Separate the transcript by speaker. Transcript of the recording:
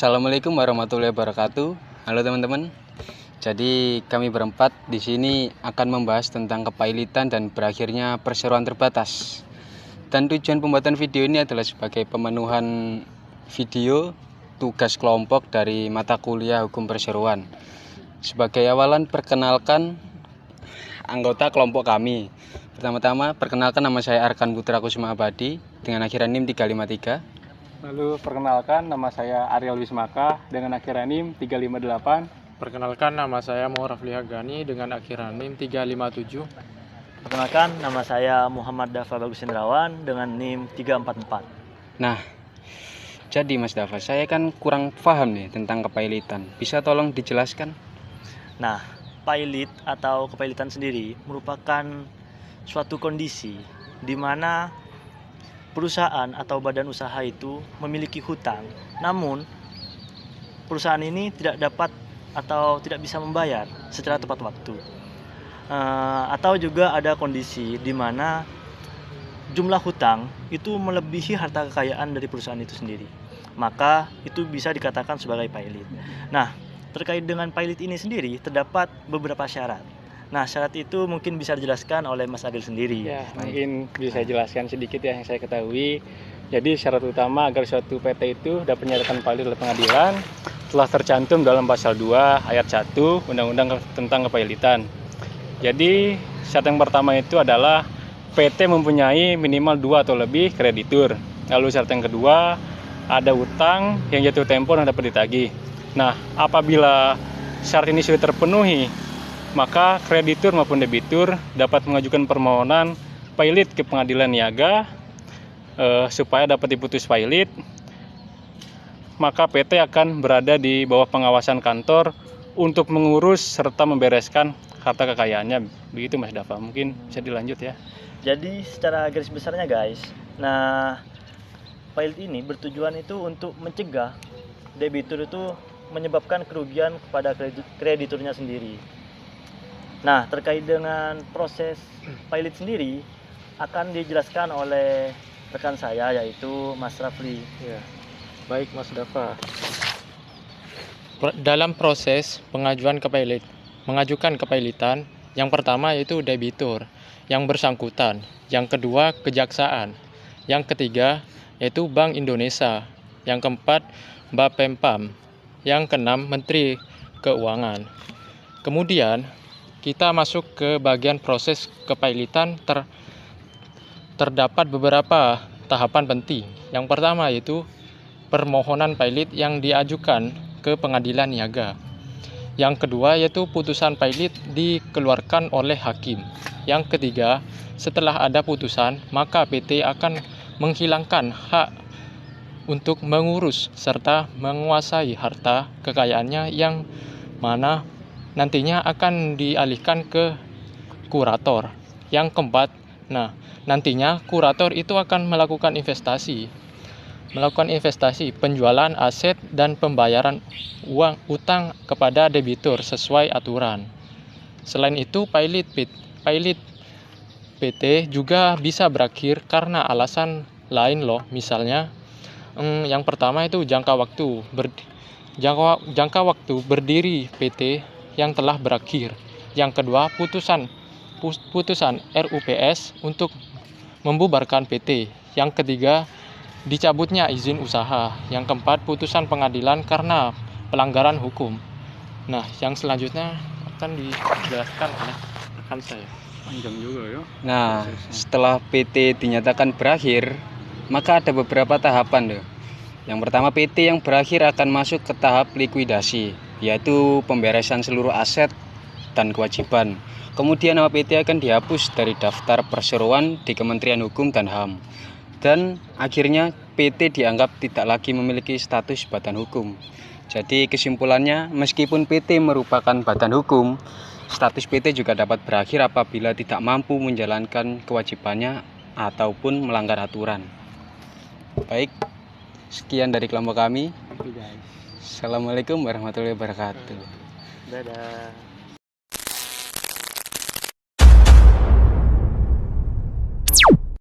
Speaker 1: Assalamualaikum warahmatullahi wabarakatuh. Halo teman-teman. Jadi kami berempat di sini akan membahas tentang kepailitan dan berakhirnya perseroan terbatas. Dan tujuan pembuatan video ini adalah sebagai pemenuhan video tugas kelompok dari mata kuliah hukum perseroan. Sebagai awalan, perkenalkan anggota kelompok kami. Pertama-tama perkenalkan, nama saya Arkan Putra Kusuma Abadi dengan akhiran NIM 353.
Speaker 2: Lalu perkenalkan, nama saya Ariel Wismaka dengan akhiran NIM 358.
Speaker 3: Perkenalkan, nama saya Muharraf Lihagani dengan akhiran NIM 357.
Speaker 4: Perkenalkan, nama saya Muhammad Dafa Bagus Indrawan dengan NIM 344.
Speaker 1: Nah, jadi Mas Dafa, saya kan kurang paham nih tentang kepailitan. Bisa tolong dijelaskan?
Speaker 4: Nah, pailit atau kepailitan sendiri merupakan suatu kondisi di mana perusahaan atau badan usaha itu memiliki hutang, namun perusahaan ini tidak dapat atau tidak bisa membayar secara tepat waktu. Atau juga ada kondisi di mana jumlah hutang itu melebihi harta kekayaan dari perusahaan itu sendiri. Maka itu bisa dikatakan sebagai pailit. Nah, terkait dengan pailit ini sendiri terdapat beberapa syarat. Nah, syarat itu mungkin bisa dijelaskan oleh Mas Adil sendiri.
Speaker 2: Ya, mungkin bisa saya jelaskan sedikit ya yang saya ketahui. Jadi syarat utama agar suatu PT itu dapat menyatakan pailit oleh pengadilan telah tercantum dalam pasal 2 ayat 1 Undang-Undang tentang Kepailitan. Jadi syarat yang pertama itu adalah PT mempunyai minimal 2 atau lebih kreditur. Lalu syarat yang kedua, ada utang yang jatuh tempo dan dapat ditagih. Nah, apabila syarat ini sudah terpenuhi, maka kreditur maupun debitur dapat mengajukan permohonan pailit ke pengadilan niaga supaya dapat diputus pailit. Maka PT akan berada di bawah pengawasan kantor untuk mengurus serta membereskan harta kekayaannya. Begitu Mas Dafa, mungkin bisa dilanjut ya.
Speaker 4: Jadi secara garis besarnya guys, nah pailit ini bertujuan itu untuk mencegah debitur itu menyebabkan kerugian kepada krediturnya sendiri. Nah, terkait dengan proses pailit sendiri akan dijelaskan oleh rekan saya yaitu Mas Rafli.
Speaker 3: Ya. Baik Mas Dafa. Dalam proses mengajukan kepailitan, yang pertama yaitu debitur, yang bersangkutan, yang kedua kejaksaan, yang ketiga yaitu Bank Indonesia, yang keempat Bapempam, yang keenam Menteri Keuangan. Kemudian kita masuk ke bagian proses kepailitan. Terdapat beberapa tahapan penting. Yang pertama yaitu permohonan pailit yang diajukan ke pengadilan niaga. Yang kedua yaitu putusan pailit dikeluarkan oleh hakim. Yang ketiga, setelah ada putusan, maka PT akan menghilangkan hak untuk mengurus serta menguasai harta kekayaannya yang mana nantinya akan dialihkan ke kurator. Yang keempat, nantinya kurator itu akan melakukan investasi, penjualan aset dan pembayaran uang utang kepada debitur sesuai aturan. Selain itu, pailit PT juga bisa berakhir karena alasan lain loh. Misalnya, yang pertama itu jangka waktu berdiri PT yang telah berakhir. Yang kedua, putusan RUPS untuk membubarkan PT. Yang ketiga, dicabutnya izin usaha. Yang keempat, putusan pengadilan karena pelanggaran hukum. Nah, yang selanjutnya akan dijelaskan oleh rekan saya.
Speaker 2: Panjang juga ya.
Speaker 1: Nah, setelah PT dinyatakan berakhir, maka ada beberapa tahapan loh. Yang pertama, PT yang berakhir akan masuk ke tahap likuidasi, yaitu pemberesan seluruh aset dan kewajiban. Kemudian nama PT akan dihapus dari daftar perseroan di Kementerian Hukum dan HAM. Dan akhirnya PT dianggap tidak lagi memiliki status badan hukum. Jadi kesimpulannya, meskipun PT merupakan badan hukum, status PT juga dapat berakhir apabila tidak mampu menjalankan kewajibannya ataupun melanggar aturan. Baik, sekian dari kelompok kami. Assalamualaikum warahmatullahi wabarakatuh.
Speaker 4: Dadah.